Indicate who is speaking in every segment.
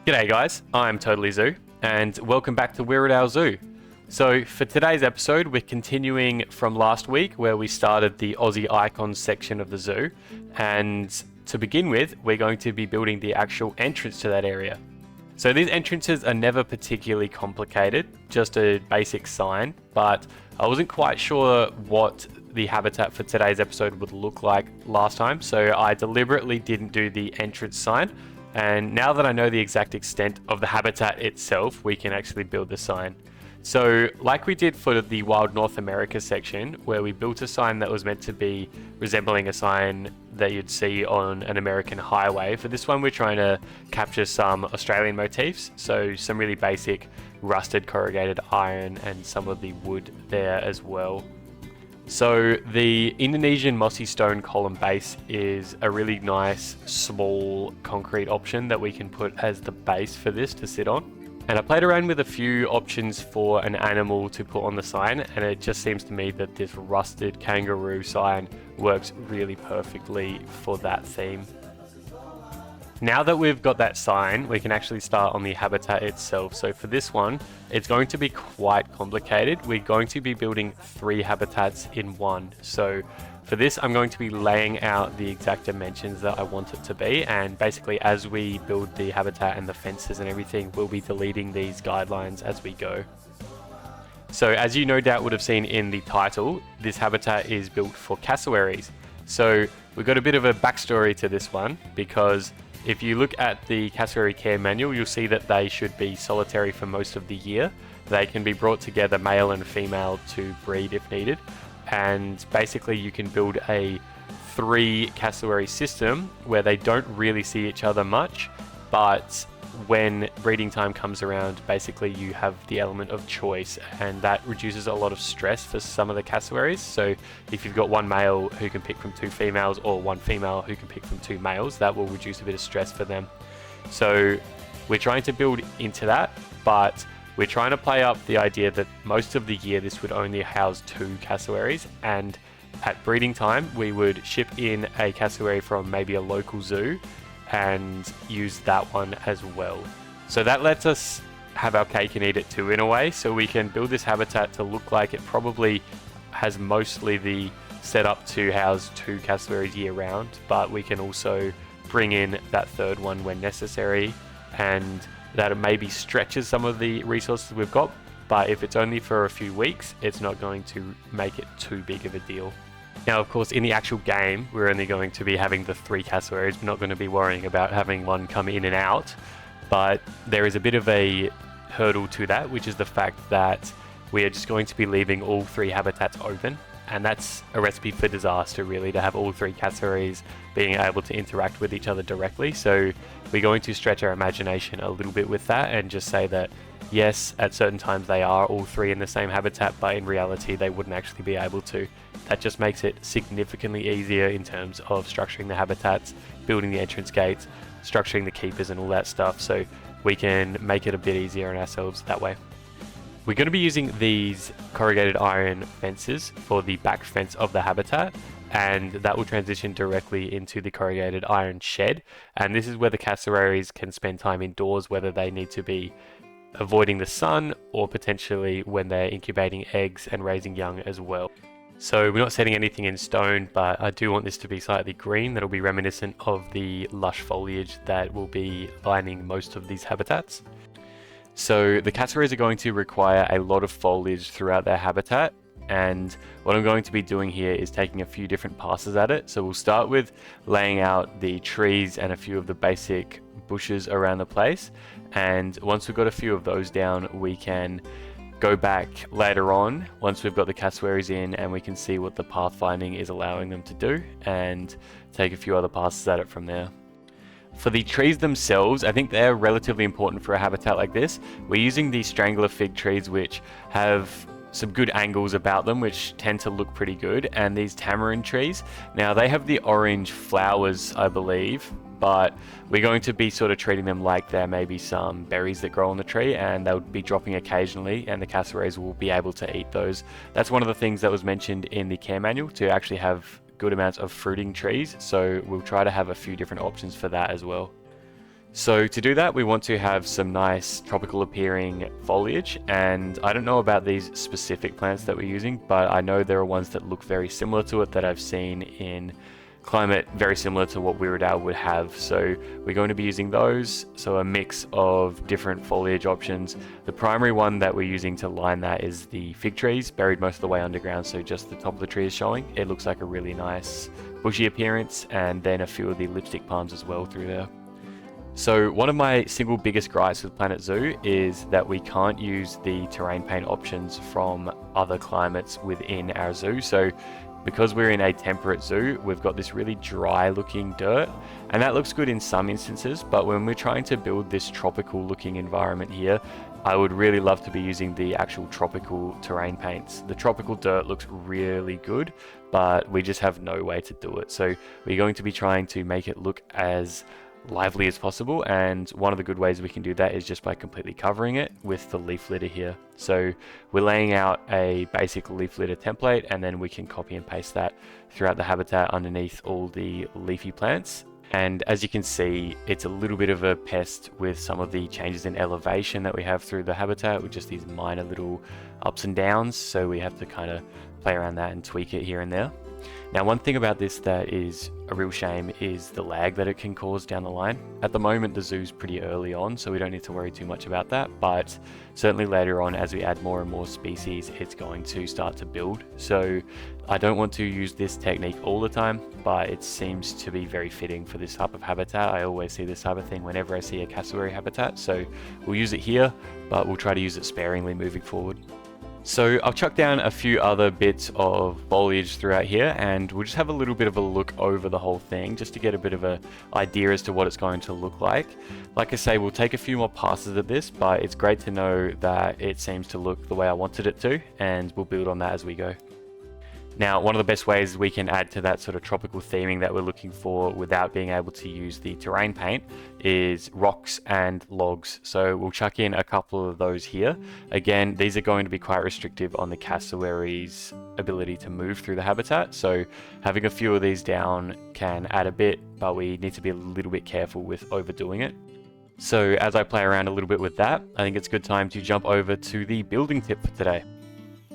Speaker 1: G'day guys, I'm Totally Zoo, and welcome back to Wirradale Zoo. So for today's episode, we're continuing from last week where we started the Aussie Icons section of the zoo, and to begin with, we're going to be building the actual entrance to that area. So these entrances are never particularly complicated, just a basic sign, but I wasn't quite sure what the habitat for today's episode would look like last time, so I deliberately didn't do the entrance sign. And now that I know the exact extent of the habitat itself, we can actually build the sign. So like we did for the Wild North America section, where we built a sign that was meant to be resembling a sign that you'd see on an American highway, for this one we're trying to capture some Australian motifs. So some really basic rusted corrugated iron and some of the wood there as well. So the Indonesian mossy stone column base is a really nice small concrete option that we can put as the base for this to sit on. And I played around with a few options for an animal to put on the sign, and it just seems to me that this rusted kangaroo sign works really perfectly for that theme. Now that we've got that sign, we can actually start on the habitat itself. So for this one, it's going to be quite complicated. We're going to be building 3 habitats in one. So for this, I'm going to be laying out the exact dimensions that I want it to be. And basically, as we build the habitat and the fences and everything, we'll be deleting these guidelines as we go. So as you no doubt would have seen in the title, this habitat is built for cassowaries. So we've got a bit of a backstory to this one, because if you look at the cassowary care manual, you'll see that they should be solitary for most of the year. They can be brought together, male and female, to breed if needed. And basically you can build a 3 cassowary system where they don't really see each other much, but when breeding time comes around, basically you have the element of choice, and that reduces a lot of stress for some of the cassowaries. So if you've got one male who can pick from 2 females, or one female who can pick from 2 males, that will reduce a bit of stress for them. So we're trying to build into that, but we're trying to play up the idea that most of the year this would only house 2 cassowaries, and at breeding time we would ship in a cassowary from maybe a local zoo and use that one as well. So that lets us have our cake and eat it too, in a way. So we can build this habitat to look like it probably has mostly the setup to house 2 cassowaries year round, but we can also bring in that 3rd one when necessary, and that maybe stretches some of the resources we've got, but if it's only for a few weeks, it's not going to make it too big of a deal. Now, of course, in the actual game, we're only going to be having the 3 cassowaries. We're not going to be worrying about having one come in and out, but there is a bit of a hurdle to that, which is the fact that we are just going to be leaving all 3 habitats open, and that's a recipe for disaster, really, to have all 3 cassowaries being able to interact with each other directly. So we're going to stretch our imagination a little bit with that and just say that yes, at certain times they are all 3 in the same habitat, but in reality they wouldn't actually be able to. That just makes it significantly easier in terms of structuring the habitats, building the entrance gates, structuring the keepers and all that stuff, so we can make it a bit easier on ourselves that way. We're going to be using these corrugated iron fences for the back fence of the habitat, and that will transition directly into the corrugated iron shed, and this is where the cassowaries can spend time indoors, whether they need to be avoiding the sun or potentially when they're incubating eggs and raising young as well. So we're not setting anything in stone, but I do want this to be slightly green. That'll be reminiscent of the lush foliage that will be lining most of these habitats. So the cassowaries are going to require a lot of foliage throughout their habitat, and what I'm going to be doing here is taking a few different passes at it. So we'll start with laying out the trees and a few of the basic bushes around the place, and once we've got a few of those down, we can go back later on once we've got the cassowaries in and we can see what the pathfinding is allowing them to do, and take a few other passes at it from there. For the trees themselves, I think they're relatively important for a habitat like this. We're using these strangler fig trees, which have some good angles about them, which tend to look pretty good, and these tamarind trees. Now they have the orange flowers, I believe, but we're going to be sort of treating them like there may be some berries that grow on the tree, and they'll be dropping occasionally, and the cassowaries will be able to eat those. That's one of the things that was mentioned in the care manual, to actually have good amounts of fruiting trees, so we'll try to have a few different options for that as well. So to do that, we want to have some nice tropical appearing foliage, and I don't know about these specific plants that we're using, but I know there are ones that look very similar to it that I've seen in climate very similar to what Wirradale would have. So we're going to be using those, so a mix of different foliage options. The primary one that we're using to line that is the fig trees, buried most of the way underground, so just the top of the tree is showing. It looks like a really nice bushy appearance, and then a few of the lipstick palms as well through there. So one of my single biggest gripes with Planet Zoo is that we can't use the terrain paint options from other climates within our zoo. So because we're in a temperate zoo, we've got this really dry looking dirt, and that looks good in some instances, but when we're trying to build this tropical looking environment here, I would really love to be using the actual tropical terrain paints. The tropical dirt looks really good, but we just have no way to do it. So we're going to be trying to make it look as lively as possible, and one of the good ways we can do that is just by completely covering it with the leaf litter here. So we're laying out a basic leaf litter template, and then we can copy and paste that throughout the habitat underneath all the leafy plants. And as you can see, it's a little bit of a pest with some of the changes in elevation that we have through the habitat, with just these minor little ups and downs, so we have to kind of play around that and tweak it here and there. Now, one thing about this that is a real shame is the lag that it can cause down the line. At the moment, the zoo's pretty early on, so we don't need to worry too much about that, but certainly later on, as we add more and more species, it's going to start to build. So I don't want to use this technique all the time, but it seems to be very fitting for this type of habitat. I always see this type of thing whenever I see a cassowary habitat, so we'll use it here, but we'll try to use it sparingly moving forward. So I'll chuck down a few other bits of foliage throughout here, and we'll just have a little bit of a look over the whole thing just to get a bit of an idea as to what it's going to look like. Like I say, we'll take a few more passes at this, but it's great to know that it seems to look the way I wanted it to, and we'll build on that as we go. Now, one of the best ways we can add to that sort of tropical theming that we're looking for without being able to use the terrain paint is rocks and logs. So we'll chuck in a couple of those here. Again, these are going to be quite restrictive on the cassowary's ability to move through the habitat. So having a few of these down can add a bit, but we need to be a little bit careful with overdoing it. So as I play around a little bit with that, I think it's a good time to jump over to the building tip for today.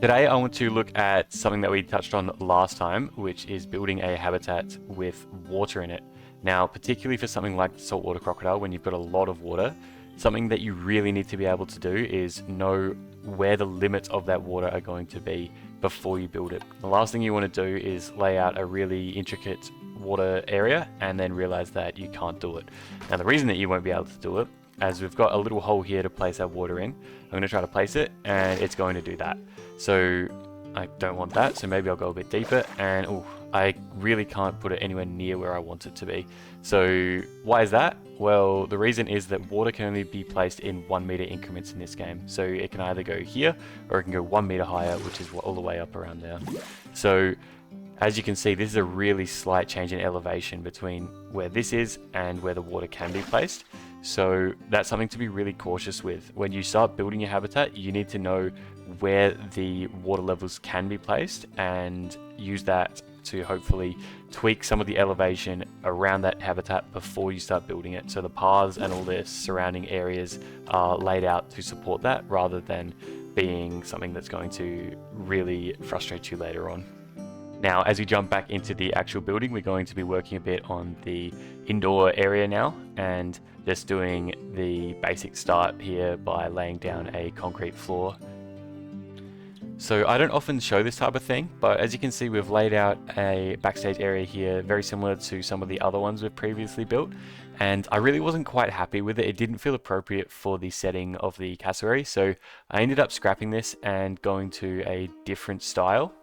Speaker 1: Today I want to look at something that we touched on last time, which is building a habitat with water in it. Now, particularly for something like the saltwater crocodile, when you've got a lot of water, something that you really need to be able to do is know where the limits of that water are going to be before you build it. The last thing you want to do is lay out a really intricate water area and then realize that you can't do it. Now, the reason that you won't be able to do it, as we've got a little hole here to place our water in, I'm going to try to place it and it's going to do that. So I don't want that, so maybe I'll go a bit deeper, and I really can't put it anywhere near where I want it to be. So why is that? Well, the reason is that water can only be placed in 1 meter increments in this game. So it can either go here or it can go 1 meter higher, which is all the way up around there. So as you can see, this is a really slight change in elevation between where this is and where the water can be placed. So that's something to be really cautious with. When you start building your habitat, you need to know where the water levels can be placed and use that to hopefully tweak some of the elevation around that habitat before you start building it. So the paths and all the surrounding areas are laid out to support that, rather than being something that's going to really frustrate you later on. Now, as we jump back into the actual building, we're going to be working a bit on the indoor area now, and just doing the basic start here by laying down a concrete floor. So I don't often show this type of thing, but as you can see, we've laid out a backstage area here, very similar to some of the other ones we've previously built. And I really wasn't quite happy with it. It didn't feel appropriate for the setting of the cassowary. So I ended up scrapping this and going to a different style.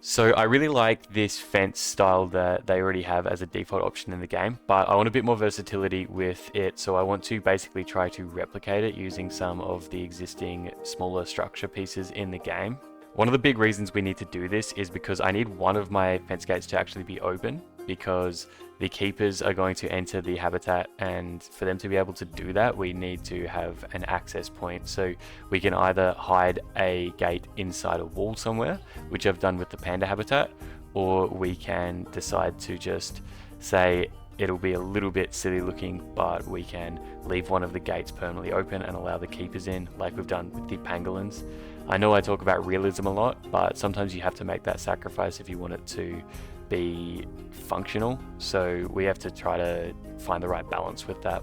Speaker 1: So I really like this fence style that they already have as a default option in the game, but I want a bit more versatility with it, so I want to basically try to replicate it using some of the existing smaller structure pieces in the game. One of the big reasons we need to do this is because I need one of my fence gates to actually be open, because the keepers are going to enter the habitat, and for them to be able to do that, we need to have an access point. So we can either hide a gate inside a wall somewhere, which I've done with the panda habitat, or we can decide to just say it'll be a little bit silly looking, but we can leave one of the gates permanently open and allow the keepers in, like we've done with the pangolins. I know I talk about realism a lot, but sometimes you have to make that sacrifice if you want it to be functional, so we have to try to find the right balance with that.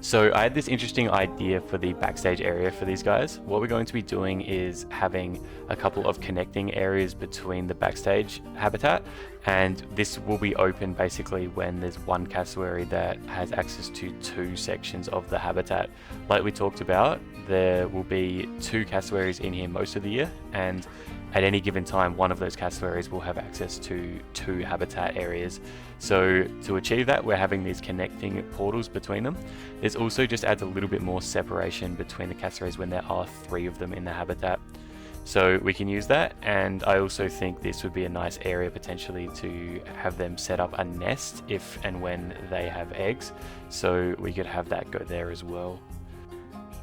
Speaker 1: So I had this interesting idea for the backstage area for these guys. What we're going to be doing is having a couple of connecting areas between the backstage habitat, and this will be open basically when there's one cassowary that has access to 2 sections of the habitat. Like we talked about, there will be 2 cassowaries in here most of the year, and at any given time one of those cassowaries will have access to 2 habitat areas. So to achieve that, we're having these connecting portals between them. This also just adds a little bit more separation between the cassowaries when there are 3 of them in the habitat. So we can use that, and I also think this would be a nice area potentially to have them set up a nest if and when they have eggs, so we could have that go there as well.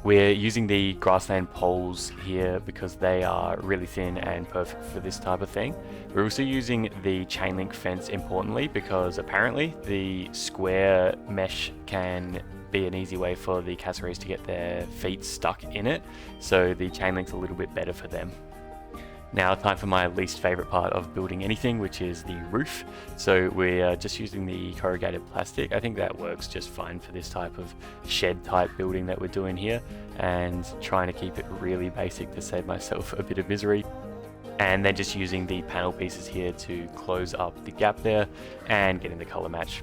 Speaker 1: We're using the grassland poles here because they are really thin and perfect for this type of thing. We're also using the chain link fence importantly because apparently the square mesh can be an easy way for the cassowaries to get their feet stuck in it, so the chain link's a little bit better for them. Now time for my least favorite part of building anything, which is the roof. So we're just using the corrugated plastic. I think that works just fine for this type of shed type building that we're doing here, and trying to keep it really basic to save myself a bit of misery. And then just using the panel pieces here to close up the gap there and getting the color match.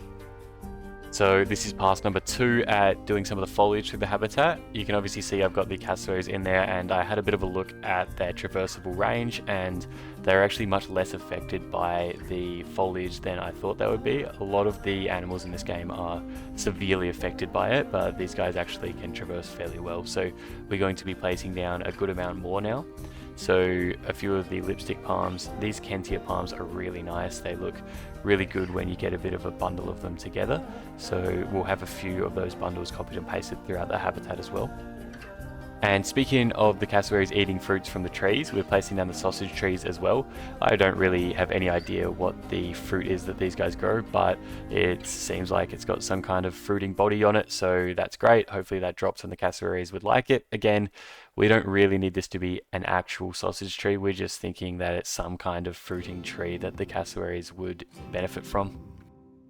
Speaker 1: So this is pass number 2 at doing some of the foliage through the habitat. You can obviously see I've got the cassowaries in there, and I had a bit of a look at their traversable range, and they're actually much less affected by the foliage than I thought they would be. A lot of the animals in this game are severely affected by it, but these guys actually can traverse fairly well. So we're going to be placing down a good amount more now. So a few of the lipstick palms, these Kentia palms are really nice. They look really good when you get a bit of a bundle of them together. So we'll have a few of those bundles copied and pasted throughout the habitat as well. And speaking of the cassowaries eating fruits from the trees, we're placing down the sausage trees as well. I don't really have any idea what the fruit is that these guys grow, but it seems like it's got some kind of fruiting body on it, so that's great. Hopefully that drops and the cassowaries would like it. Again, we don't really need this to be an actual sausage tree, we're just thinking that it's some kind of fruiting tree that the cassowaries would benefit from.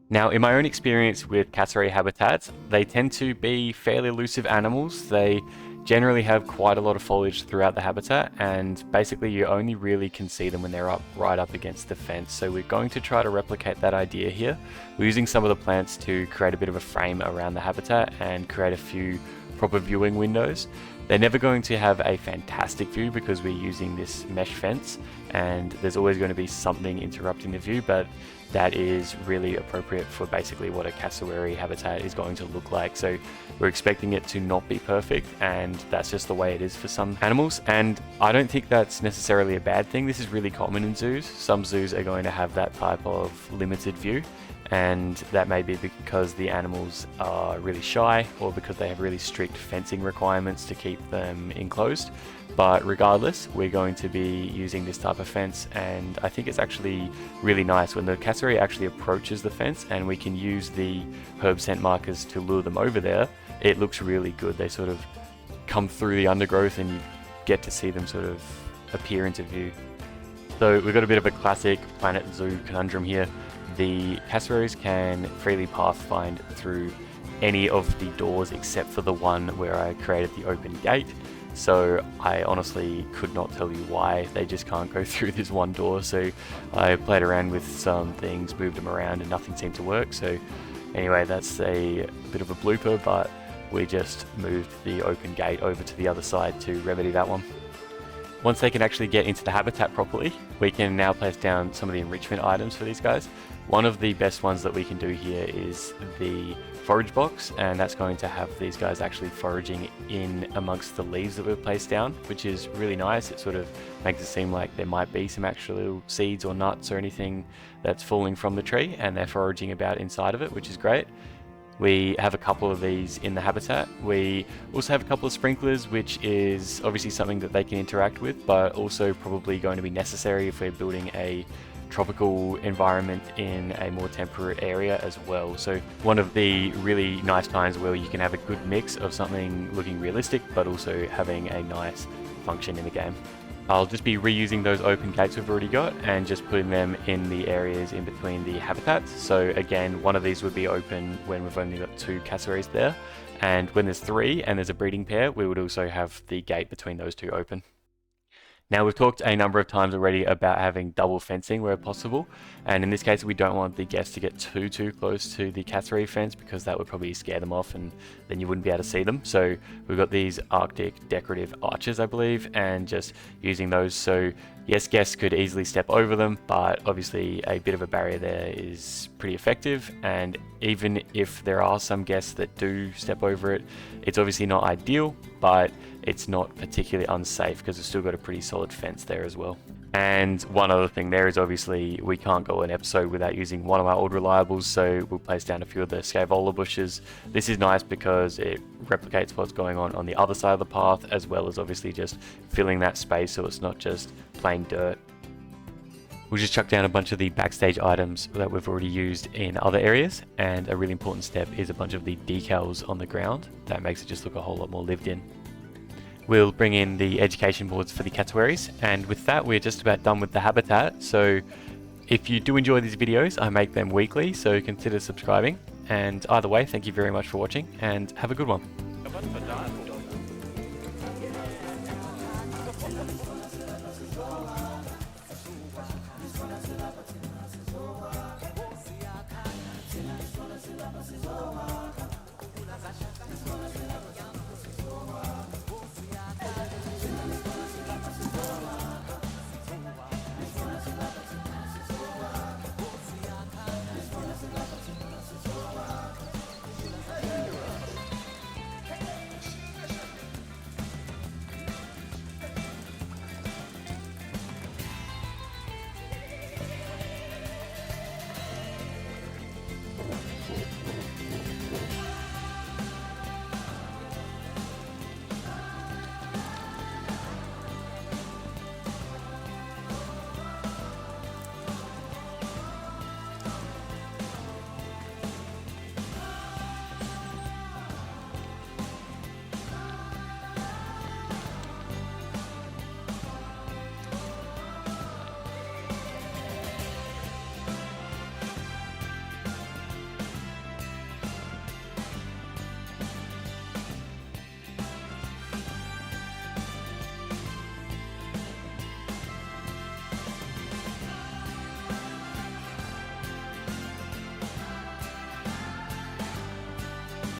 Speaker 1: Now, in my own experience with cassowary habitats, they tend to be fairly elusive animals. They generally have quite a lot of foliage throughout the habitat, and basically you only really can see them when they're right up against the fence. So we're going to try to replicate that idea here. We're using some of the plants to create a bit of a frame around the habitat and create a few proper viewing windows. They're never going to have a fantastic view because we're using this mesh fence, and there's always going to be something interrupting the view, but that is really appropriate for basically what a cassowary habitat is going to look like. So we're expecting it to not be perfect, and that's just the way it is for some animals, and I don't think that's necessarily a bad thing. This is really common in zoos. Some zoos are going to have that type of limited view, and that may be because the animals are really shy or because they have really strict fencing requirements to keep them enclosed. But regardless, we're going to be using this type of fence, and I think it's actually really nice when the cassowary actually approaches the fence and we can use the herb scent markers to lure them over there. It looks really good. They sort of come through the undergrowth and you get to see them sort of appear into view. So we've got a bit of a classic Planet Zoo conundrum here. The cassowaries can freely pathfind through any of the doors except for the one where I created the open gate. So I honestly could not tell you why they just can't go through this one door. So I played around with some things, moved them around, and nothing seemed to work. So anyway, that's a bit of a blooper, but we just moved the open gate over to the other side to remedy that one. Once they can actually get into the habitat properly, we can now place down some of the enrichment items for these guys. One of the best ones that we can do here is the forage box, and that's going to have these guys actually foraging in amongst the leaves that we've placed down, which is really nice. It sort of makes it seem like there might be some actual seeds or nuts or anything that's falling from the tree, and they're foraging about inside of it, which is great. We have a couple of these in the habitat. We also have a couple of sprinklers, which is obviously something that they can interact with, but also probably going to be necessary if we're building a tropical environment in a more temperate area as well. So one of the really nice times where you can have a good mix of something looking realistic but also having a nice function in the game. I'll just be reusing those open gates we've already got and just putting them in the areas in between the habitats. So again, one of these would be open when we've only got 2 cassowaries there, and when there's 3 and there's a breeding pair, we would also have the gate between those 2 open. Now, we've talked a number of times already about having double fencing where possible, and in this case we don't want the guests to get too close to the cassowary fence because that would probably scare them off and then you wouldn't be able to see them. So we've got these Arctic decorative arches, I believe, and just using those. So yes, guests could easily step over them, but obviously a bit of a barrier there is pretty effective, and even if there are some guests that do step over it, it's obviously not ideal, but it's not particularly unsafe because it's still got a pretty solid fence there as well. And one other thing there is obviously we can't go an episode without using one of our old reliables, so we'll place down a few of the scaevola bushes. This is nice because it replicates what's going on the other side of the path, as well as obviously just filling that space so it's not just plain dirt. We'll just chuck down a bunch of the backstage items that we've already used in other areas, and a really important step is a bunch of the decals on the ground. That makes it just look a whole lot more lived in. We'll bring in the education boards for the cassowaries, and with that we're just about done with the habitat. So if you do enjoy these videos, I make them weekly, so consider subscribing. And either way, thank you very much for watching and have a good one.